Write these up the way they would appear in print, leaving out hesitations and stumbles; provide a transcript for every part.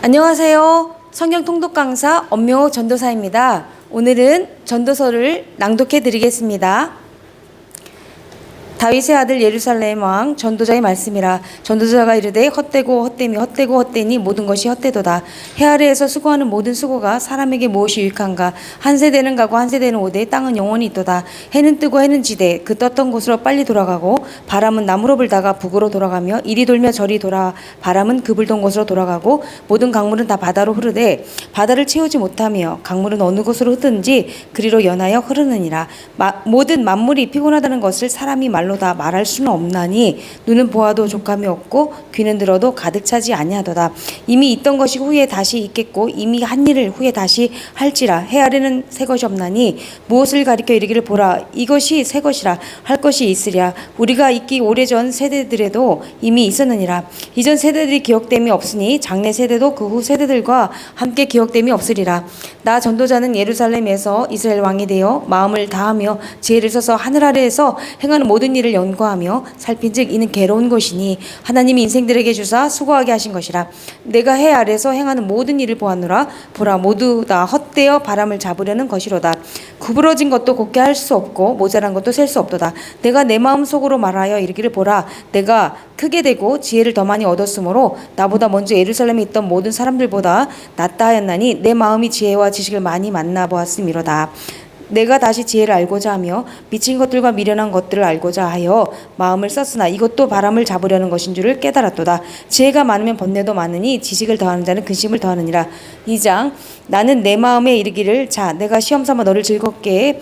안녕하세요. 성경 통독 강사 엄명옥 전도사입니다. 오늘은 전도서를 낭독해 드리겠습니다. 다윗의 아들 예루살렘 왕 전도자의 말씀이라. 전도자가 이르되 헛되고 헛되미 헛되고 헛되니 모든 것이 헛되도다. 해 아래에서 수고하는 모든 수고가 사람에게 무엇이 유익한가. 한 세대는 가고 한 세대는 오되 땅은 영원히 있도다. 해는 뜨고 해는 지되 그 떴던 곳으로 빨리 돌아가고 바람은 남으로 불다가 북으로 돌아가며 이리 돌며 저리 돌아 바람은 그 불던 곳으로 돌아가고 모든 강물은 다 바다로 흐르되 바다를 채우지 못하며 강물은 어느 곳으로 흐르든지 그리로 연하여 흐르느니라. 모든 만물이 피곤하다는 것을 사람이 말로 다 말할 수는 없나니 눈은 보아도 족함이 없고 귀는 들어도 가득 차지 아니하도다. 이미 있던 것이 후에 다시 있겠고 이미 한 일을 후에 다시 할지라. 해 아래는 새 것이 없나니 무엇을 가리켜 이르기를 보라 이것이 새 것이라 할 것이 있으랴. 우리가 있기 오래전 세대들에도 이미 있었느니라. 이전 세대들이 기억됨이 없으니 장래 세대도 그 후 세대들과 함께 기억됨이 없으리라. 나 전도자는 예루살렘에서 이스라엘 왕이 되어 마음을 다하며 지혜를 써서 하늘 아래에서 행하는 모든 일을 연구하며 살핀즉 이는 괴로운 것이니 하나님이 인생들에게 주사 수고하게 하신 것이라. 내가 해 아래서 행하는 모든 일을 보았노라. 보라 모두 다 헛되어 바람을 잡으려는 것이로다. 구부러진 것도 곱게 할 수 없고 모자란 것도 셀 수 없도다. 내가 내 마음 속으로 말하여 이르기를 보라 내가 크게 되고 지혜를 더 많이 얻었으므로 나보다 먼저 예루살렘에 있던 모든 사람들보다 낫다 하였나니 내 마음이 지혜와 지식을 많이 만나보았음이로다. 내가 다시 지혜를 알고자 하며 미친 것들과 미련한 것들을 알고자 하여 마음을 썼으나 이것도 바람을 잡으려는 것인 줄을 깨달았도다. 지혜가 많으면 번뇌도 많으니 지식을 더하는 자는 근심을 더하느니라. 2장 나는 내 마음에 이르기를 자 내가 시험 삼아 너를 즐겁게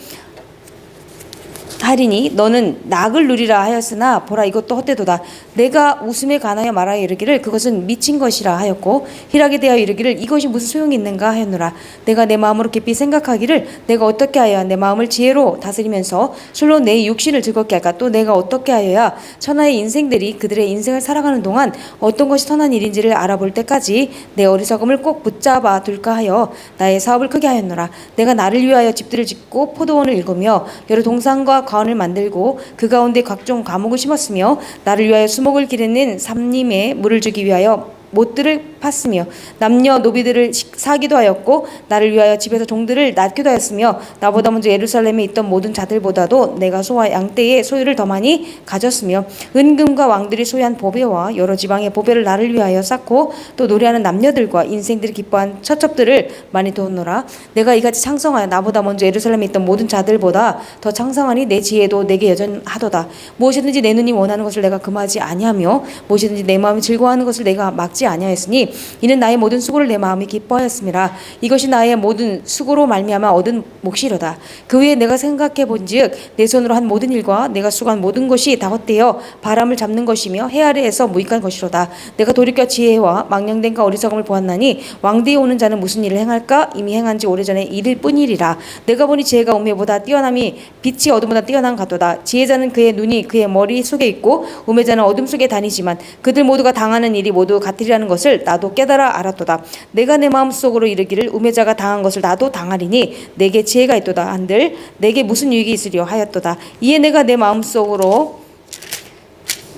하리니 너는 낙을 누리라 하였으나 보라 이것도 헛되도다. 내가 웃음에 관하여 말하여 이르기를 그것은 미친 것이라 하였고 희락에 대하여 이르기를 이것이 무슨 소용이 있는가 하였노라. 내가 내 마음으로 깊이 생각하기를 내가 어떻게 하여야 내 마음을 지혜로 다스리면서 술로 내 육신을 즐겁게 할까. 또 내가 어떻게 하여야 천하의 인생들이 그들의 인생을 살아가는 동안 어떤 것이 선한 일인지를 알아볼 때까지 내 어리석음을 꼭 붙잡아 둘까 하여 나의 사업을 크게 하였노라. 내가 나를 위하여 집들을 짓고 포도원을 일구며 여러 동산과 가원을 만들고 그 가운데 각종 과목을 심었으며 나를 위하여 수목을 기르는 삼림에 물을 주기 위하여 못들을 팠으며 남녀 노비들을 사기도 하였고 나를 위하여 집에서 종들을 낳기도 하였으며 나보다 먼저 예루살렘에 있던 모든 자들보다도 내가 소와 양떼의 소유를 더 많이 가졌으며 은금과 왕들이 소유한 보배와 여러 지방의 보배를 나를 위하여 쌓고 또 노래하는 남녀들과 인생들이 기뻐한 처첩들을 많이 두었노라. 내가 이같이 창성하여 나보다 먼저 예루살렘에 있던 모든 자들보다 더 창성하니 내 지혜도 내게 여전하도다. 무엇이든지 내 눈이 원하는 것을 내가 금하지 아니하며 무엇이든지 내 마음이 즐거워하는 것을 내가 막지 아니하였으니 이는 나의 모든 수고를 내 마음이 기뻐하였음이라. 이것이 나의 모든 수고로 말미암아 얻은 몫이로다. 그 후에 내가 생각해 본즉 내 손으로 한 모든 일과 내가 수고한 모든 것이 다 헛되어 바람을 잡는 것이며 해 아래에서 무익한 것이로다. 내가 돌이켜 지혜와 망령됨과 어리석음을 보았나니 왕대에 오는 자는 무슨 일을 행할까. 이미 행한 지 오래전에 이를 뿐이리라. 내가 보니 지혜가 우매보다 뛰어남이 빛이 어둠보다 뛰어난 같도다. 지혜자는 그의 눈이 그의 머리 속에 있고 우매자는 어둠 속에 다니지만 그들 모두가 당하는 일이 모두 같으리라는 것을 나도 깨달아 알았도다. 내가 내 마음속으로 이르기를 우매자가 당한 것을 나도 당하리니 내게 지혜가 있도다 한들 내게 무슨 유익이 있으리요 하였도다. 이에 내가 내 마음속으로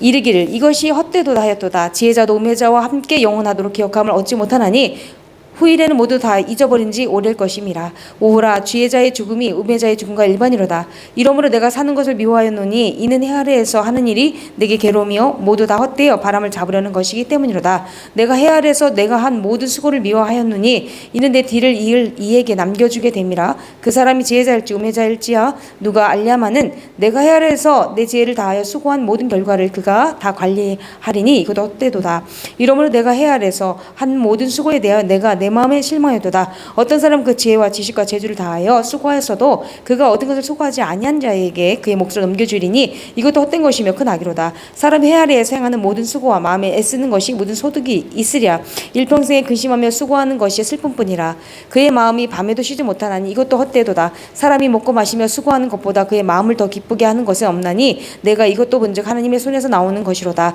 이르기를 이것이 헛되도다 하였도다. 지혜자도 우매자와 함께 영원하도록 기억함을 얻지 못하나니 후일에는 모두 다 잊어버린 지 오래일 것임이라. 오호라 지혜자의 죽음이 우매자의 죽음과 일반이로다. 이러므로 내가 사는 것을 미워하였노니 이는 해 아래에서 하는 일이 내게 괴로우며 모두 다 헛되어 바람을 잡으려는 것이기 때문이로다. 내가 해 아래에서 내가 한 모든 수고를 미워하였노니 이는 내 뒤를 이을 이에게 남겨주게 됨이라. 그 사람이 지혜자일지 우매자일지야 누가 알랴마는 내가 해 아래에서 내 지혜를 다하여 수고한 모든 결과를 그가 다 관리하리니 이것도 헛되도다. 이러므로 내가 해 아래에서 한 모든 수고에 대하여 내가 내 마음에 실망하였도다. 어떤 사람 그 지혜와 지식과 재주를 다하여 수고하였어도 그가 얻은 것을 수고하지 아니한 자에게 그의 몫을 넘겨주리니 이것도 헛된 것이며 큰 악이로다. 사람이 해 아래에서 행하는 모든 수고와 마음에 애쓰는 것이 모든 소득이 있으랴. 일평생에 근심하며 수고하는 것이 슬픔뿐이라. 그의 마음이 밤에도 쉬지 못하나니 이것도 헛되도다. 사람이 먹고 마시며 수고하는 것보다 그의 마음을 더 기쁘게 하는 것은 없나니 내가 이것도 본즉 하나님의 손에서 나오는 것이로다.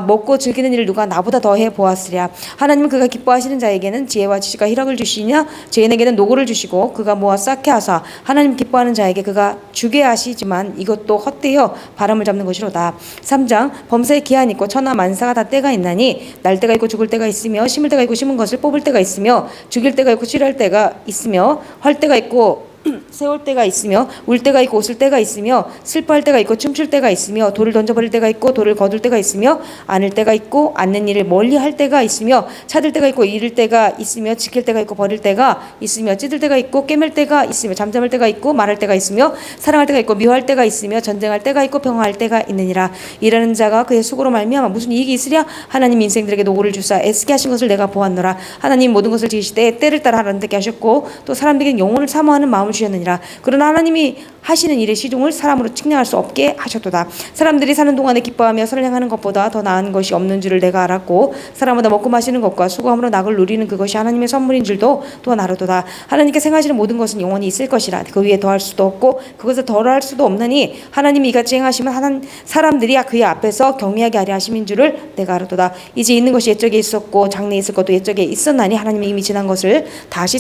먹고 즐기는 일을 누가 나보다 더 해 보았으랴. 하나님은 그가 기뻐하시는 자에게는 지혜와 지식과 희락을 주시냐 죄인에게는 노고를 주시고 그가 모아 쌓게 하사 하나님 기뻐하는 자에게 그가 주게 하시지만 이것도 헛되어 바람을 잡는 것이로다. 3장 범사에 기한이 있고 천하 만사가 다 때가 있나니 날 때가 있고 죽을 때가 있으며 심을 때가 있고 심은 것을 뽑을 때가 있으며 죽일 때가 있고 치료할 때가 있으며 할 때가 있고 세울 때가 있으며 울 때가 있고 웃을 때가 있으며 슬퍼할 때가 있고 춤출 때가 있으며 돌을 던져버릴 때가 있고 돌을 거둘 때가 있으며 안을 때가 있고 않는 일을 멀리할 때가 있으며 찾을 때가 있고 잃을 때가 있으며 지킬 때가 있고 버릴 때가 있으며 찢을 때가 있고 꿰맬 때가 있으며 잠잠할 때가 있고 말할 때가 있으며 사랑할 때가 있고 미워할 때가 있으며 전쟁할 때가 있고 평화할 때가 있느니라. 일하는 자가 그의 수고로 말미암아 무슨 이익이 있으랴. 하나님 인생들에게 노고를 주사 애쓰게 하신 것을 내가 보았노라. 하나님 모든 것을 지으시되 때를 따라 하나님께 하셨고 또 사람들에게 영혼을 사모하는 마음을 주셨느니라. 그러나 하나님이 하시는 일의 시종을 사람으로 측량할 수 없게 하셨도다. 사람들이 사는 동안에 기뻐하며 선을 행하는 것보다 더 나은 것이 없는 줄을 내가 알았고 사람마다 먹고 마시는 것과 수고함으로 낙을 누리는 그것이 하나님의 선물인 줄도 또한 알았도다. 하나님께 생하시는 모든 것은 영원히 있을 것이라. 그 위에 더할 수도 없고 그것을 덜할 수도 없나니 하나님이 이같이 행하시면 사람들이 그의 앞에서 경외하게 하려 하심인 줄을 내가 알았도다. 이제 있는 것이 옛적에 있었고 장래에 있을 것도 옛적에 있었나니 하나님이 이미 지난 것을 다시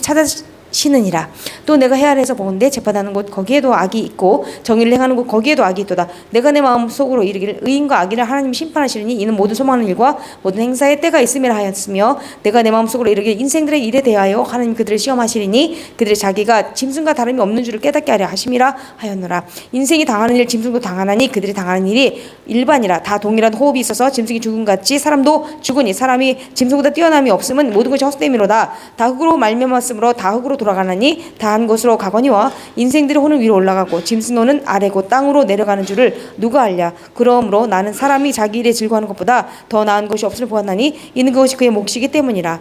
시느니라. 또 내가 헤아려서 보건대 재판하는 곳 거기에도 악이 있고 정의를 행하는 곳 거기에도 악이 있도다. 내가 내 마음 속으로 이르기를 의인과 악인을 하나님이 심판하시리니 이는 모든 소망하는 일과 모든 행사의 때가 있음이라 하였으며 내가 내 마음 속으로 이르기를 인생들의 일에 대하여 하나님 그들을 시험하시리니 그들이 자기가 짐승과 다름이 없는 줄을 깨닫게 하려 하심이라 하였노라. 인생이 당하는 일 짐승도 당하나니 그들이 당하는 일이 일반이라. 다 동일한 호흡이 있어서 짐승이 죽음같이 사람도 죽으니 사람이 짐승보다 뛰어남이 없음은 모든 것이 헛됨이로다. 다 흙으로 말미암았으므로 다 흙으로 돌아가나니 다 한 곳으로 가거니와 인생들의 호는 위로 올라가고 짐승 호는 아래고 땅으로 내려가는 줄을 누가 알랴. 그러므로 나는 사람이 자기 일에 즐거워하는 것보다 더 나은 것이 없음을 보았나니 이는 그것이 그의 몫이기 때문이라.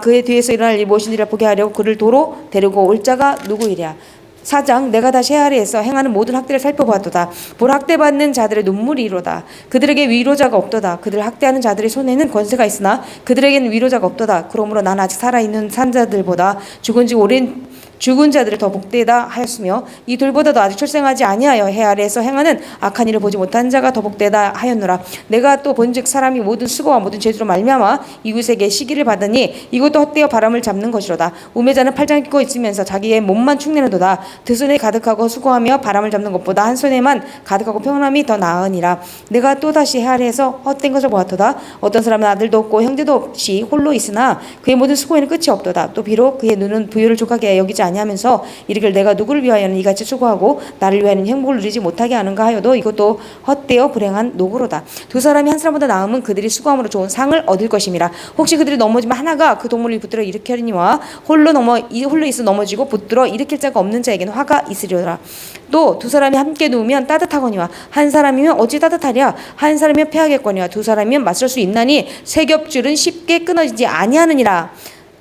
그의 뒤에서 일어날 일 무엇인지를 보게 하려고 그를 도로 데리고 올 자가 누구이랴. 4장 내가 다시 헤아리에서 행하는 모든 학대를 살펴보았도다. 볼 학대받는 자들의 눈물이 이로다. 그들에게 위로자가 없도다. 그들을 학대하는 자들의 손에는 권세가 있으나 그들에게는 위로자가 없도다. 그러므로 나는 아직 살아있는 산자들보다 죽은 지 오랜 죽은 자들을 더 복되다 하였으며 이 둘보다도 아직 출생하지 아니하여 해 아래에서 행하는 악한 일을 보지 못한 자가 더 복되다 하였노라. 내가 또 본즉 사람이 모든 수고와 모든 죄수로 말미암아 이웃에게 시기를 받으니 이것도 헛되어 바람을 잡는 것이로다. 우매자는 팔짱 끼고 있으면서 자기의 몸만 축내는도다. 두 손에 가득하고 수고하며 바람을 잡는 것보다 한 손에만 가득하고 평안함이 더 나으니라. 내가 또다시 해 아래에서 헛된 것을 보았도다. 어떤 사람은 아들도 없고 형제도 없이 홀로 있으나 그의 모든 수고에는 끝이 없도다. 또 비록 그의 눈은 부유를 족하게 여기지 아니하면서 이르기를 내가 누구를 위하여는 이같이 수고하고 나를 위하여는 행복을 누리지 못하게 하는가 하여도 이것도 헛되어 불행한 노고로다. 두 사람이 한 사람보다 나음은 그들이 수고함으로 좋은 상을 얻을 것임이라. 혹시 그들이 넘어지면 하나가 그 동물을 붙들어 일으키려니와 홀로 있어 넘어지고 붙들어 일으킬 자가 없는 자에게는 화가 있으리라. 또 두 사람이 함께 누우면 따뜻하거니와 한 사람이면 어찌 따뜻하랴. 한 사람이면 패하겠거니와 두 사람이면 맞설 수 있나니 세 겹줄은 쉽게 끊어지지 아니하느니라.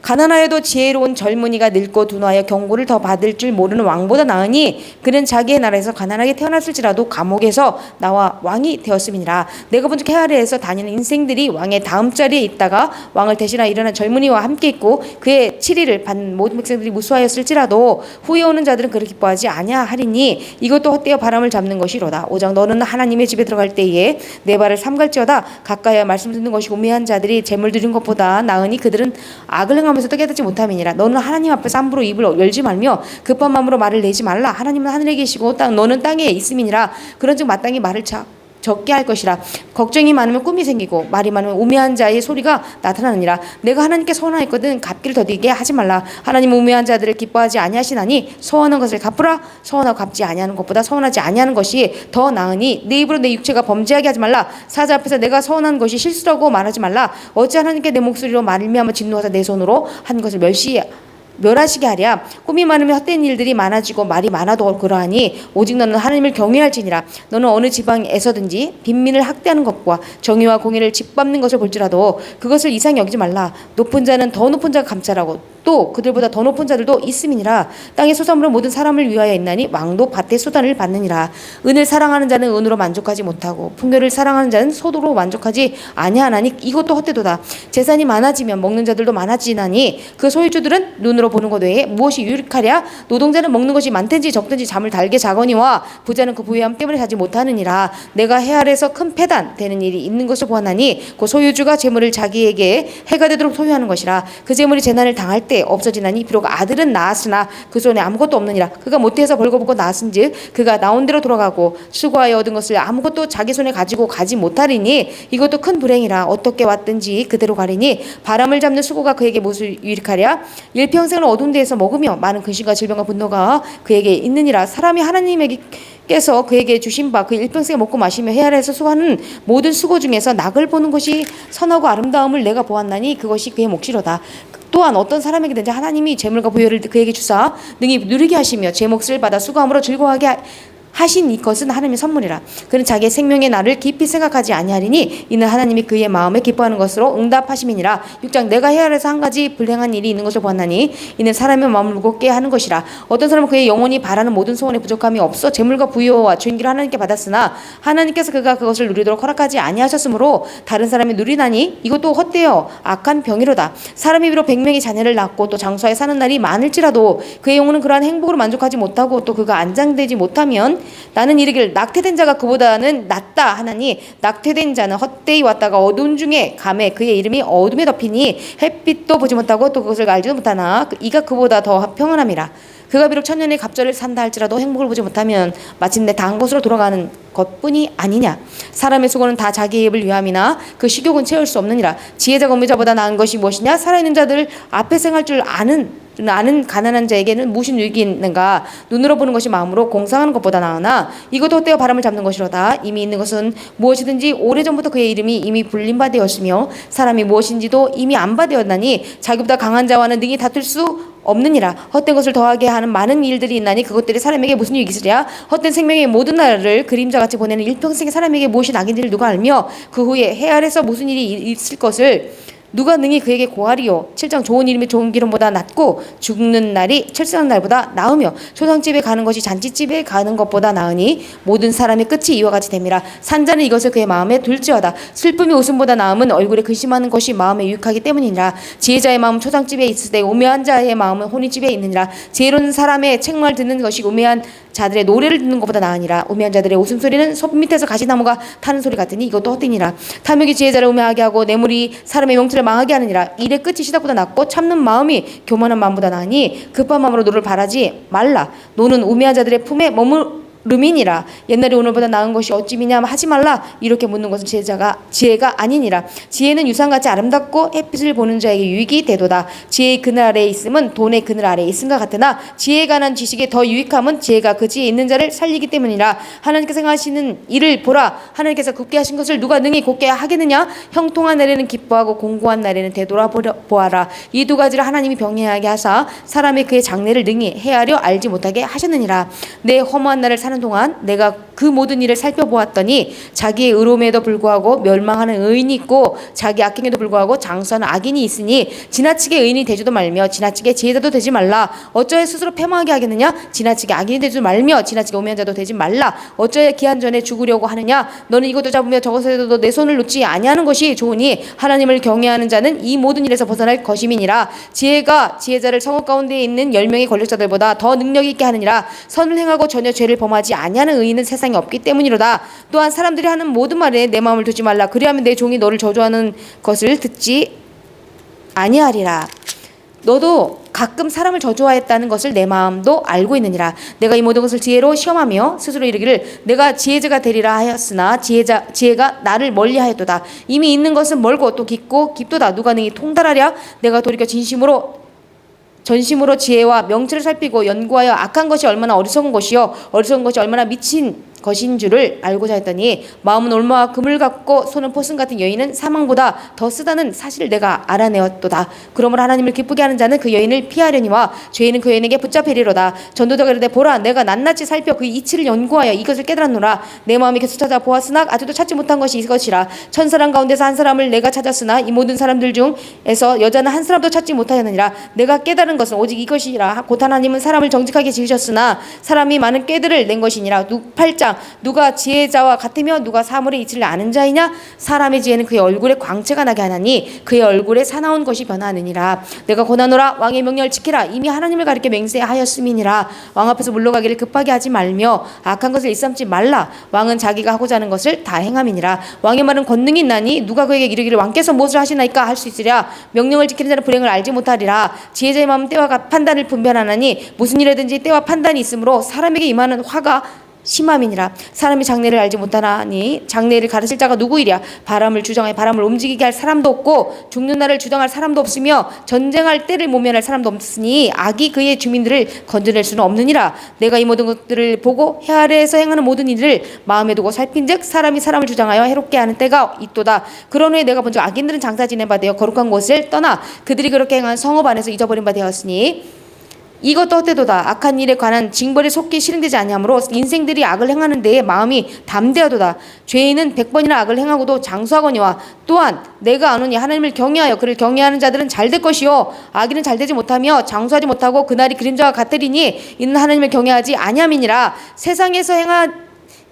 가난하여도 지혜로운 젊은이가 늙고 둔하여 경고를 더 받을 줄 모르는 왕보다 나으니 그는 자기의 나라에서 가난하게 태어났을지라도 감옥에서 나와 왕이 되었음이니라. 내가 본즉 해 아래에서 다니는 인생들이 왕의 다음 자리에 있다가 왕을 대신하여 일어난 젊은이와 함께 있고 그의 7일을 받는 모든 백성들이 무수하였을지라도 후에 오는 자들은 그를 기뻐하지 아니하리니 이것도 헛되어 바람을 잡는 것이로다. 5장 너는 하나님의 집에 들어갈 때에 내 발을 삼갈지어다. 가까이야 말씀 듣는 것이 우매한 자들이 재물 드린 것보다 나으니 그들은 악을 행하면서도 깨닫지 못함이니라. 너는 하나님 앞에서 함부로 입을 열지 말며 급한 마음으로 말을 내지 말라. 하나님은 하늘에 계시고 너는 땅에 있음이니라. 그런즉 마땅히 말을 적게 할 것이라. 걱정이 많으면 꿈이 생기고 말이 많으면 우매한 자의 소리가 나타나느니라. 내가 하나님께 서원하였거든 갚기를 더디게 하지 말라. 하나님은 우매한 자들을 기뻐하지 아니하시나니 서원한 것을 갚으라. 서원하고 갚지 아니하는 것보다 서원하지 아니하는 것이 더 나으니 내 입으로 내 육체가 범죄하게 하지 말라. 사자 앞에서 내가 서원한 것이 실수라고 말하지 말라. 어찌 하나님께 내 목소리로 말미암아 진노하사 내 손으로 한 것을 멸하시게 하랴. 꿈이 많으면 헛된 일들이 많아지고 말이 많아도 그러하니 오직 너는 하나님을 경외할지니라. 너는 어느 지방에서든지 빈민을 학대하는 것과 정의와 공의를 짓밟는 것을 볼지라도 그것을 이상히 여기지 말라. 높은 자는 더 높은 자가 감찰하고 또 그들보다 더 높은 자들도 있음이니라. 땅의 소산물은 모든 사람을 위하여 있나니 왕도 밭의 수단을 받느니라. 은을 사랑하는 자는 은으로 만족하지 못하고 풍요를 사랑하는 자는 소도로 만족하지 아니하나니 이것도 헛되도다. 재산이 많아지면 먹는 자들도 많아지나니 그 소유주들은 눈으로 보는 것 외에 무엇이 유익하랴. 노동자는 먹는 것이 많든지 적든지 잠을 달게 자거니와 부자는 그 부유함 때문에 자지 못하느니라. 내가 해 아래서 큰 패단 되는 일이 있는 것을 보았나니 그 소유주가 재물을 자기에게 해가 되도록 소유하는 것이라. 그 재물이 재난을 당할 때 없어지나니 비록 아들은 낳았으나 그 손에 아무것도 없느니라. 그가 못해서 벌거벗고 낳았은즉 그가 나온 대로 돌아가고 수고하여 얻은 것을 아무것도 자기 손에 가지고 가지 못하리니 이것도 큰 불행이라. 어떻게 왔든지 그대로 가리니 바람을 잡는 수고가 그에게 무엇을 유익하랴. 일평생을 어두운 데에서 먹으며 많은 근심과 질병과 분노가 그에게 있느니라. 사람이 하나님께서 그에게 주신 바 그 일평생에 먹고 마시며 해 아래에서 수고하는 모든 수고 중에서 낙을 보는 것이 선하고 아름다움을 내가 보았나니 그것이 그의 몫이로다. 또한 어떤 사람에게든지 하나님이 재물과 부여를 그에게 주사 능히 누리게 하시며 제 몫을 받아 수고함으로 즐거워하게 하신 이것은 하나님의 선물이라. 그는 자기의 생명의 날을 깊이 생각하지 아니하리니 이는 하나님이 그의 마음에 기뻐하는 것으로 응답하심이니라. 6장 내가 해 아래서 한 가지 불행한 일이 있는 것을 보았나니 이는 사람의 마음을 무겁게 하는 것이라. 어떤 사람은 그의 영혼이 바라는 모든 소원에 부족함이 없어 재물과 부여와 존귀를 하나님께 받았으나 하나님께서 그가 그것을 누리도록 허락하지 아니하셨으므로 다른 사람이 누리나니 이것도 헛되어 악한 병이로다. 사람이 비록 100명의 자녀를 낳고 또 장수하여 사는 날이 많을지라도 그의 영혼은 그러한 행복으로 만족하지 못하고 또 그가 안장되지 못하면 나는 이르기를 낙태된 자가 그보다는 낫다 하나니 낙태된 자는 헛되이 왔다가 어두운 중에 감에 그의 이름이 어둠에 덮이니 햇빛도 보지 못하고 또 그것을 알지도 못하나 이가 그보다 더 평안함이라. 그가 비록 천년의 갑절을 산다 할지라도 행복을 보지 못하면 마침내 단 곳으로 돌아가는 것뿐이 아니냐. 사람의 수고는 다 자기의 입을 위함이나 그 식욕은 채울 수 없느니라. 지혜자가 음유자보다 나은 것이 무엇이냐. 살아있는 자들 앞에 생할 줄 아는 가난한 자에게는 무엇이 유익이 있는가. 눈으로 보는 것이 마음으로 공상하는 것보다 나으나 이것도 헛되어 바람을 잡는 것이로다. 이미 있는 것은 무엇이든지 오래전부터 그의 이름이 이미 불린 바 되었으며 사람이 무엇인지도 이미 안 바 되었나니 자기보다 강한 자와는 능히 다툴 수 없느니라. 헛된 것을 더하게 하는 많은 일들이 있나니 그것들이 사람에게 무슨 유익이 있으랴. 헛된 생명의 모든 날을 그림자같이 보내는 일평생의 사람에게 무엇이 낙인지를 누가 알며 그 후에 해 아래서 무슨 일이 있을 것을 누가 능히 그에게 고하리요. 7장 좋은 이름이 좋은 기름보다 낫고 죽는 날이 철수하는 날보다 나으며 초상집에 가는 것이 잔치집에 가는 것보다 나으니 모든 사람의 끝이 이와 같이 됨이라. 산자는 이것을 그의 마음에 둘지어다. 슬픔이 웃음보다 나음은 얼굴에 근심하는 것이 마음에 유익하기 때문이니라. 지혜자의 마음은 초상집에 있을 때 우매한 자의 마음은 혼인집에 있느니라. 지혜로운 사람의 책말 듣는 것이 우매한 자들의 노래를 듣는 것보다 나으니라. 우매한 자들의 웃음소리는 섭 밑에서 가시나무가 타는 소리 같으니 이것도 헛되니라. 탐욕이 지혜자를 우매하게 하고 뇌물이 사람의 명철을 망하게 하느니라. 일의 끝이 시작보다 낫고 참는 마음이 교만한 마음보다 나으니 급한 마음으로 노를 바라지 말라. 노는 우매한 자들의 품에 머무름이니라. 옛날에 오늘보다 나은 것이 어찌미냐 하지 말라. 이렇게 묻는 것은 지혜가 아니니라. 지혜는 유산같이 아름답고 햇빛을 보는 자에게 유익이 되도다. 지혜의 그늘 아래에 있음은 돈의 그늘 아래에 있음과 같으나 지혜에 관한 지식의 더 유익함은 지혜가 그 지혜에 있는 자를 살리기 때문이라. 하나님께서 행하시는 일을 보라. 하나님께서 굳게 하신 것을 누가 능히 곧게 하겠느냐. 형통한 날에는 기뻐하고 공고한 날에는 되돌아보아라. 이 두 가지를 하나님이 병행하게 하사 사람의 그의 장래를 능히 헤아려 알지 못하게 하셨느니라. 내 허무한 날을 사는 동안 내가 그 모든 일을 살펴보았더니 자기의 의로움에도 불구하고 멸망하는 의인이 있고 자기 악행에도 불구하고 장수하는 악인이 있으니 지나치게 의인이 되지도 말며 지나치게 지혜자도 되지 말라. 어쩌야 스스로 패망하게 하겠느냐. 지나치게 악인이 되지 말며 지나치게 오매한 자도 되지 말라. 어쩌야 기한 전에 죽으려고 하느냐. 너는 이것도 잡으며 저것에도 내 손을 놓지 아니하는 것이 좋으니 하나님을 경외하는 자는 이 모든 일에서 벗어날 것임이니라. 지혜가 지혜자를 성읍 가운데 있는 10명의 권력자들보다 더 능력이 있게 하느니라. 선을 행하고 전혀 죄를 범하지 아니하는 의인은 세상에 없기 때문이로다. 또한 사람들이 하는 모든 말에 내 마음을 두지 말라. 그리하면 내 종이 너를 저주하는 것을 듣지 아니하리라. 너도 가끔 사람을 저주하였다는 것을 내 마음도 알고 있느니라. 내가 이 모든 것을 지혜로 시험하며 스스로 이르기를 내가 지혜자가 되리라 하였으나 지혜가 나를 멀리하였도다. 이미 있는 것은 멀고 또 깊고 깊도다. 누가 능히 통달하랴. 내가 돌이켜 전심으로 지혜와 명철을 살피고 연구하여 악한 것이 얼마나 어리석은 것이요 어리석은 것이 얼마나 미친 것인 줄을 알고자 했더니 마음은 올무와 금을 갖고 손은 포승 같은 여인은 사망보다 더 쓰다는 사실을 내가 알아내었도다. 그러므로 하나님을 기쁘게 하는 자는 그 여인을 피하려니와 죄인은 그 여인에게 붙잡히리로다. 전도자가 이르되 보라 내가 낱낱이 살펴 그 이치를 연구하여 이것을 깨달았노라. 내 마음이 계속 찾아 보았으나 아직도 찾지 못한 것이 이것이라. 천사람 가운데서 한 사람을 내가 찾았으나 이 모든 사람들 중에서 여자는 한 사람도 찾지 못하였느니라. 내가 깨달은 것은 오직 이것이라. 곧 하나님은 사람을 정직하게 지으셨으나 사람이 많은 꾀들을 낸 것이니라. 8장 누가 지혜자와 같으며 누가 사물의 이치를 아는 자이냐. 사람의 지혜는 그의 얼굴에 광채가 나게 하나니 그의 얼굴에 사나운 것이 변하느니라. 내가 권하노라. 왕의 명령을 지키라. 이미 하나님을 가리켜 맹세하였음이니라. 왕 앞에서 물러가기를 급하게 하지 말며 악한 것을 일삼지 말라. 왕은 자기가 하고자 하는 것을 다 행함이니라. 왕의 말은 권능이 있나니 누가 그에게 이르기를 왕께서 무엇을 하시나이까 할 수 있으랴. 명령을 지키는 자는 불행을 알지 못하리라. 지혜자의 마음은 때와 판단을 분별하나니 무슨 일에든지 때와 판단이 있으므로 사람에게 임하는 화가 심함이니라. 사람이 장래를 알지 못하나니 장래를 가르칠 자가 누구이랴. 바람을 주장하여 바람을 움직이게 할 사람도 없고 죽는 날을 주장할 사람도 없으며 전쟁할 때를 모면할 사람도 없으니 악이 그의 주민들을 건져낼 수는 없느니라. 내가 이 모든 것들을 보고 해 아래에서 행하는 모든 일을 마음에 두고 살핀즉 사람이 사람을 주장하여 해롭게 하는 때가 있도다. 그런 후에 내가 본즉 악인들은 장사 지낸 바 되어 거룩한 곳을 떠나 그들이 그렇게 행한 성읍 안에서 잊어버린 바 되었으니 이것도 헛되도다. 악한 일에 관한 징벌이 속히 실행되지 아니하므로 인생들이 악을 행하는 데에 마음이 담대하도다. 죄인은 100번이나 악을 행하고도 장수하거니와 또한 내가 아노니 하나님을 경외하여 그를 경외하는 자들은 잘될 것이요 악인은 잘되지 못하며 장수하지 못하고 그날이 그림자와 같으리니 이는 하나님을 경외하지 아니함이니라. 세상에서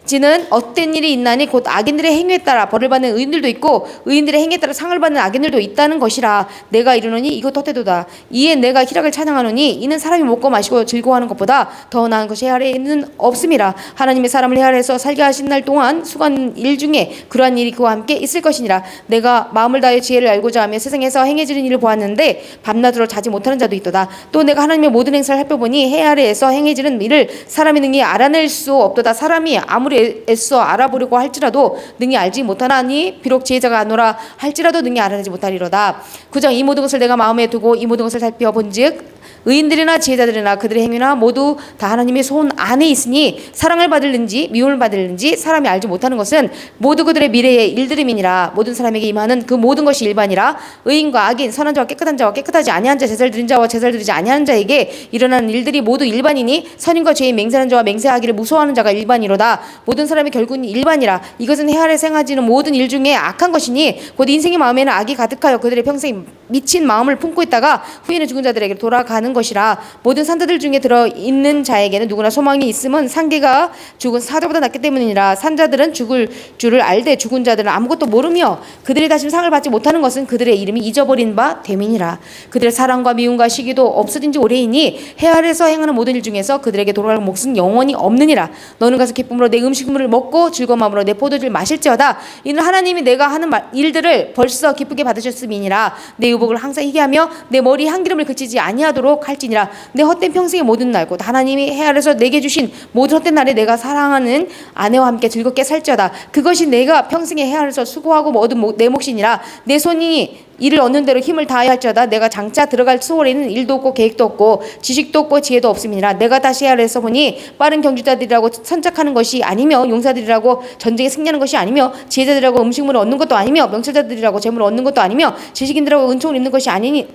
지는 헛된 일이 있나니 곧 악인들의 행위에 따라 벌을 받는 의인들도 있고 의인들의 행위에 따라 상을 받는 악인들도 있다는 것이라. 내가 이르노니 이것 헛되도다. 이에 내가 희락을 찬양하노니 이는 사람이 먹고 마시고 즐거워하는 것보다 더 나은 것이 해 아래에는 없음이라. 하나님의 사람을 해 아래에서 살게 하신 날 동안 수고한 일 중에 그러한 일이 그와 함께 있을 것이니라. 내가 마음을 다하여 지혜를 알고자 하며 세상에서 행해지는 일을 보았는데 밤낮으로 자지 못하는 자도 있도다. 또 내가 하나님의 모든 행사를 살펴보니 해 아래에서 행해지는 일을 사람이 능히 알아낼 수 없도다. 사람이 아무리 애써 알아보려고 할지라도 능히 알지 못하나니 비록 지혜자가 아노라 할지라도 능히 알아내지 못하리로다. 9장 이 모든 것을 내가 마음에 두고 이 모든 것을 살펴본즉 의인들이나 지혜자들이나 그들의 행위나 모두 다 하나님의 손 안에 있으니 사랑을 받을는지 미움을 받을는지 사람이 알지 못하는 것은 모두 그들의 미래의 일들임이니라. 모든 사람에게 임하는 그 모든 것이 일반이라. 의인과 악인 선한 자와 깨끗한 자와 깨끗하지 아니한 자 제사를 드린 자와 제사를 드리지 아니하는 자에게 일어나는 일들이 모두 일반이니 선인과 죄인 맹세하는 자와 맹세하기를 무서워하는 자가 일반이로다. 모든 사람의 결국은 일반이라. 이것은 해 아래 생하지는 모든 일 중에 악한 것이니 곧 인생의 마음에는 악이 가득하여 그들의 평생 미친 마음을 품고 있다가 후에는 죽은 자들에게 돌아가는 것이라. 모든 산자들 중에 들어있는 자에게는 누구나 소망이 있음은 산개가 죽은 사자보다 낫기 때문이니라. 산자들은 죽을 줄을 알되 죽은 자들은 아무것도 모르며 그들이 다시 상을 받지 못하는 것은 그들의 이름이 잊어버린 바 됨이니라. 그들의 사랑과 미움과 시기도 없어진 지 오래이니 해 아래에서 행하는 모든 일 중에서 그들에게 돌아갈 몫은 영원히 없느니라. 너는 가서 기쁨으로 내 음식물을 먹고 즐거운 마음으로 내 포도주를 마실지어다. 이는 하나님이 내가 하는 일들을 벌써 기쁘게 받으셨음이니라. 내 유복을 항상 희게하며 내 머리 한 기름을 그치지 아니하도록 할지니라. 내 헛된 평생의 모든 날 곧 하나님이 해 아래에서 내게 주신 모든 헛된 날에 내가 사랑하는 아내와 함께 즐겁게 살지어다. 그것이 내가 평생에 해 아래에서 수고하고 얻은 내 몫이니라. 내 손이 이를 얻는 대로 힘을 다하여 할지어다. 내가 장차 들어갈 수월에는 일도 없고 계획도 없고 지식도 없고 지혜도 없음이니라. 내가 다시 해 아래에서 보니 빠른 경주자들이라고 선착하는 것이 아니며 용사들이라고 전쟁에 승리하는 것이 아니며 지혜자들이라고 음식물을 얻는 것도 아니며 명철자들이라고 재물을 얻는 것도 아니며 지식인들하고 은총을 입는 것이 아니니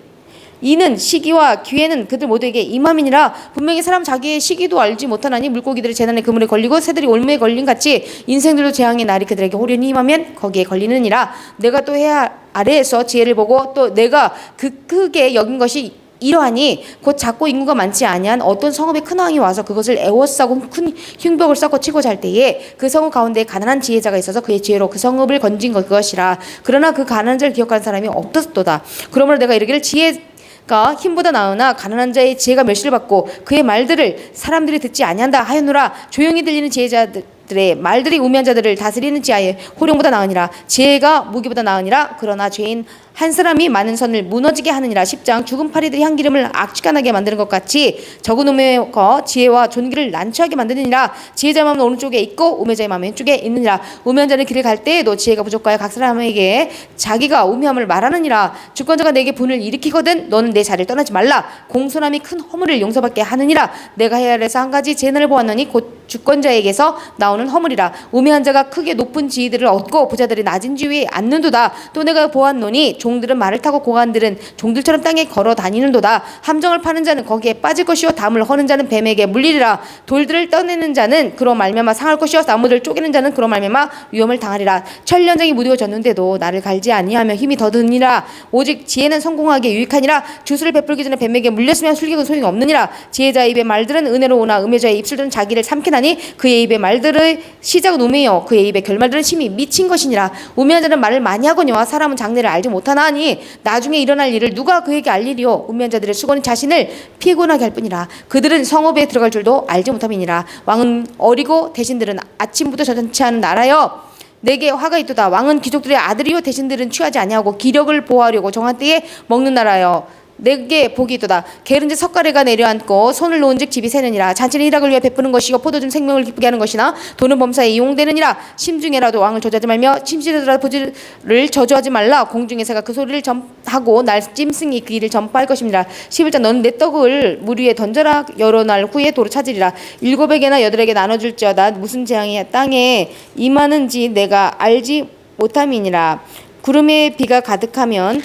이는 시기와 기회는 그들 모두에게 임함이니라. 분명히 사람 자기의 시기도 알지 못하나니 물고기들의 재난에 그물에 걸리고 새들이 올무에 걸린 같이 인생들도 재앙의 날이 그들에게 호련히 임하면 거기에 걸리느니라. 내가 또 해 아래에서 지혜를 보고 또 내가 그 크게 여긴 것이 이러하니 곧 작고 인구가 많지 아니한 어떤 성읍에 큰 왕이 와서 그것을 애워싸고 큰 흉벽을 쌓고 치고 잘 때에 그 성읍 가운데 가난한 지혜자가 있어서 그의 지혜로 그 성읍을 건진 그것이라. 그러나 그 가난한 자를 기억하는 사람이 없었도다. 그러므로 내가 이르기를 지혜가 힘보다 나으나 가난한 자의 지혜가 멸시를 받고 그의 말들을 사람들이 듣지 아니한다 하였노라. 조용히 들리는 지혜자들의 말들이 우매한 자들을 다스리는 지하에 호령보다 나으니라. 지혜가 무기보다 나으니라. 그러나 죄인 한 사람이 많은 선을 무너지게 하느니라. 10장 죽은 파리들이 한 기름을 악취간하게 만드는 것 같이 적은 우매의 지혜와 존귀를 난처하게 만드느니라. 지혜자의 마음은 오른쪽에 있고 우매자의 마음은 왼쪽에 있느니라. 우매한 자는 길을 갈 때에도 지혜가 부족하여 각 사람에게 자기가 우매함을 말하느니라. 주권자가 내게 분을 일으키거든 너는 내 자리를 떠나지 말라. 공손함이 큰 허물을 용서받게 하느니라. 내가 헤아려서 한 가지 재난을 보았노니 곧 주권자에게서 나오는 허물이라. 우매한 자가 크게 높은 지위들을 얻고 부자들이 낮은 지위에 앉는도다. 또 내가 보았노니 종들은 말을 타고 고관들은 종들처럼 땅에 걸어 다니는도다. 함정을 파는 자는 거기에 빠질 것이요 담을 허는 자는 뱀에게 물리리라. 돌들을 떠내는 자는 그로 말미암아 상할 것이요 나무들을 쪼개는 자는 그로 말미암아 위험을 당하리라. 천년장이 무뎌졌는데도 나를 갈지 아니하며 힘이 더드니라. 오직 지혜는 성공하게 유익하니라. 주술을 베풀기 전에 뱀에게 물렸으면 술객은 소용이 없느니라. 지혜자의 입의 말들은 은혜로 오나 음해자의 입술들은 자기를 삼키나니 그의 입의 말들의 시작은 우매요 그의 입의 결말들은 심히 미친 것이니라. 우매한 자는 말을 많이 하거니와 사람은 장래를 알지 못하나니 나중에 일어날 일을 누가 그에게 알리리요. 우매한 자들의 수건이 자신을 피곤하게 할 뿐이라. 그들은 성읍에 들어갈 줄도 알지 못함이니라. 왕은 어리고 대신들은 아침부터 저전치하는 나라여 내게 화가 있도다. 왕은 귀족들의 아들이요 대신들은 취하지 아니하고 기력을 보호하려고 정한 때에 먹는 나라여 내게 복이 있도다. 게으른 자 석가래가 내려앉고 손을 놓은즉 집이 새느니라. 잔치는 일학을 위해 베푸는 것이요 포도주는 생명을 기쁘게 하는 것이나 돈은 범사에 이용되느니라. 심중에라도 왕을 저주하지 말며 침실에서라도 부지를 저주하지 말라. 공중의 새가 그 소리를 전하고 날짐승이 그 일을 전파할 것입니다. 11장 너는 내 떡을 물 위에 던져라. 여러 날 후에 도로 찾으리라. 7에게나 8에게 나눠줄지어다. 무슨 재앙이 땅에 임하는지 내가 알지 못함이니라. 구름에 비가 가득하면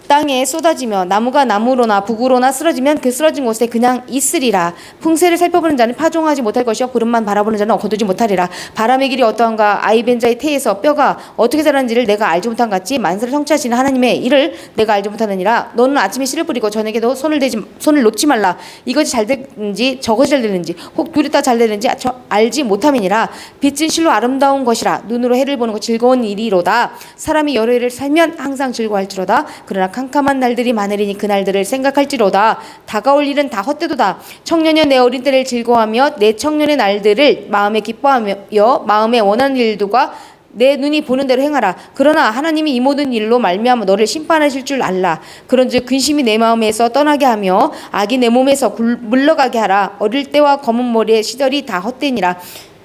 땅에 쏟아지며 나무가 나무로나 북으로나 쓰러지면 그 쓰러진 곳에 그냥 있으리라. 풍세를 살펴보는 자는 파종하지 못할 것이요 구름만 바라보는 자는 거두지 못하리라. 바람의 길이 어떠한가 아이벤 자의 태에서 뼈가 어떻게 자라는지를 내가 알지 못한 같이 만세를 성취하시는 하나님의 일을 내가 알지 못하느니라. 너는 아침에 씨를 뿌리고 저녁에도 손을 놓지 말라. 이것이 잘 되는지 저것이 잘 되는지 혹 둘이 다 잘 되는지 알지 못함이니라. 빛은 실로 아름다운 것이라. 눈으로 해를 보는 것 즐거운 일이로다. 사람이 여러 해를 살면 항상 즐거워할지로다. 그러나 캄캄한 날들이 많으리니 그 날들을 생각할지로다. 다가올 일은 다 헛되도다. 청년여 내 어린 때를 즐거워하며 내 청년의 날들을 마음에 기뻐하며 마음에 원하는 일들과 내 눈이 보는 대로 행하라. 그러나 하나님이 이 모든 일로 말미암아 너를 심판하실 줄 알라. 그런즉 근심이 내 마음에서 떠나게 하며 악이 내 몸에서 물러가게 하라. 어릴 때와 검은 머리의 시절이 다 헛되니라.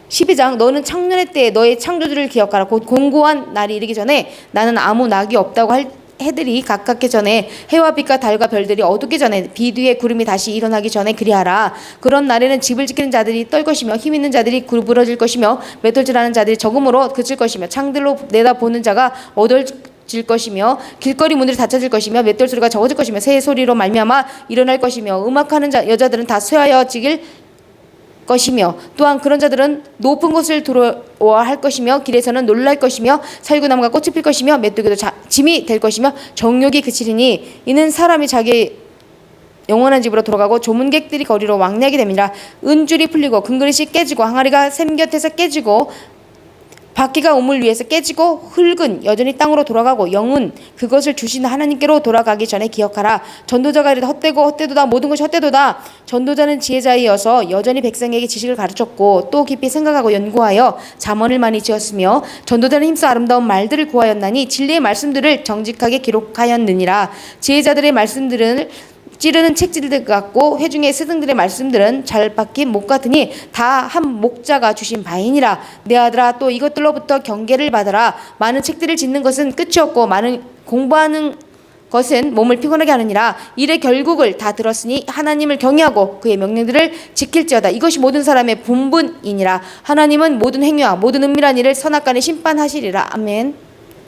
12장 너는 청년의 때에 너의 창조주를 기억하라. 곧 공고한 날이 이르기 전에 나는 아무 낙이 없다고 할 해들이 가깝기 전에 해와 빛과 달과 별들이 어둡기 전에 비 뒤에 구름이 다시 일어나기 전에 그리하라. 그런 날에는 집을 지키는 자들이 떨 것이며 힘 있는 자들이 구부러질 것이며 맷돌질하는 자들이 적음으로 그칠 것이며 창들로 내다보는 자가 어두워질 것이며 길거리 문들이 닫혀질 것이며 맷돌 소리가 적어질 것이며 새 소리로 말미암아 일어날 것이며 음악하는 여자들은 다 쇠하여지길 것이며 또한 그런 자들은 높은 곳을 두려워할 것이며 길에서는 놀랄 것이며 살구나무가 꽃이 필 것이며 메뚜기도 짐이 될 것이며 정욕이 그치리니 이는 사람이 자기 영원한 집으로 돌아가고 조문객들이 거리로 왕래하게 됩니다. 은줄이 풀리고 금그릇이 깨지고 항아리가 샘 곁에서 깨지고 바퀴가 우물 위에서 깨지고 흙은 여전히 땅으로 돌아가고 영은 그것을 주신 하나님께로 돌아가기 전에 기억하라. 전도자가 이르되 헛되도다 모든 것이 헛되도다. 전도자는 지혜자이어서 여전히 백성에게 지식을 가르쳤고 또 깊이 생각하고 연구하여 잠언을 많이 지었으며 전도자는 힘써 아름다운 말들을 구하였나니 진리의 말씀들을 정직하게 기록하였느니라. 지혜자들의 말씀들은 찌르는 책질들 같고 회중의 스승들의 말씀들은 잘 박힌 목 같으니 다 한 목자가 주신 바이니라. 내 아들아 또 이것들로부터 경계를 받아라. 많은 책들을 짓는 것은 끝이 없고 많은 공부하는 것은 몸을 피곤하게 하느니라. 일의 결국을 다 들었으니 하나님을 경외하고 그의 명령들을 지킬지어다. 이것이 모든 사람의 본분이니라. 하나님은 모든 행위와 모든 은밀한 일을 선악간에 심판하시리라. 아멘.